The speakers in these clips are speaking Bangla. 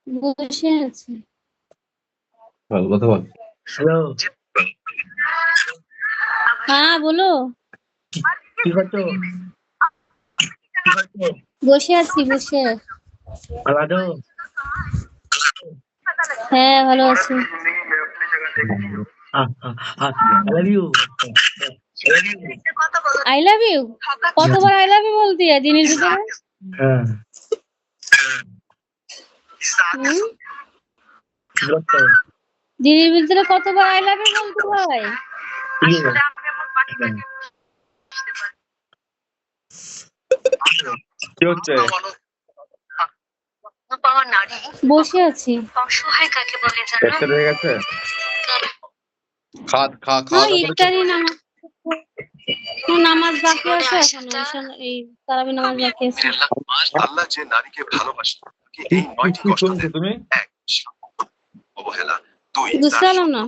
বসে আছি। বল, কথা বল। হ্যালো, হ্যাঁ বলো। কি করছো? বসে আছি বসে। ভালো আছো? হ্যাঁ ভালো আছি। I love you. I love you. কতবার আই লাভ ইউ বলতে হয় দিনের ভিতরে? হ্যাঁ, হুম? কি করছো? দিনের ভিতরে কতবার আই লাভ ইউ বলতে হয়? কি গো? কি হচ্ছে? বসে আছি। পেট হয়ে গেছে? খাওয়া হ্যাঁ দাওয়া করেছো? ইফতারি নামাজ। নামাজ বাকি আছে এখনো। এই তারাবি নামাজ বাকি আছে। আল্লাহ যে নারীকে ভালোবাসে তাকে কি এই 9টি কষ্ট শুনছো দেন। তুমি? 1 অবহেলা, 2 বুঝতে পারলাম না।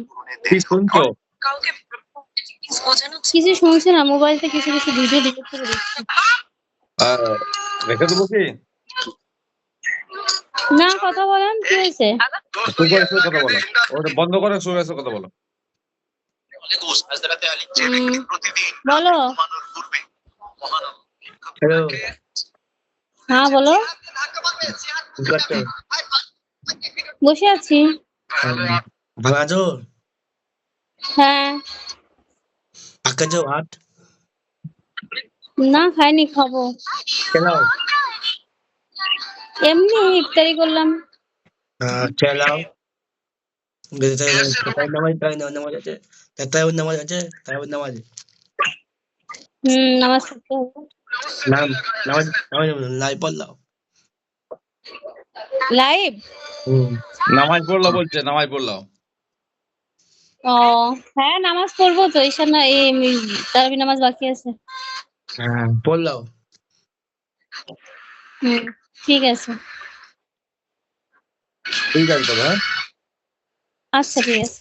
কি শুনছো? কাউকে বোঝানো কিছু শুনছি না, মোবাইলতে কিছু কিছু ভিডিও ডিলিট করে দিচ্ছি। রেখে দেবো কি? না কথা বলেন, কি হয়েছে? সুপার এসে কথা বলো। ওটা বন্ধ করে সুপার এসে কথা বলো। বলো। হ্যালো, হ্যাঁ বলো। কি করছো? বসে আছি। ভালো আছো? হ্যাঁ। আঁকেছো ভাত? না খাইনি, খাবো। খেলাও? এমনি ইফতারি করলাম। খেলাও? নামাজ আছে, নামাজ আছে, নামাজ। নামাজ পড়তে হবে। নাম নামাজ নামাজ লাই পড়লাও। লাইভ? নামাজ পড়লো বলছে, নামাজ পড়লো। ও হ্যাঁ নামাজ পড়বো তো, ঈশা না এই তারাবি নামাজ বাকি আছে। হ্যাঁ, পড়লাও। ঠিক আছে। ঠিক আছে তবে, হ্যাঁ। আচ্ছা ঠিক আছে।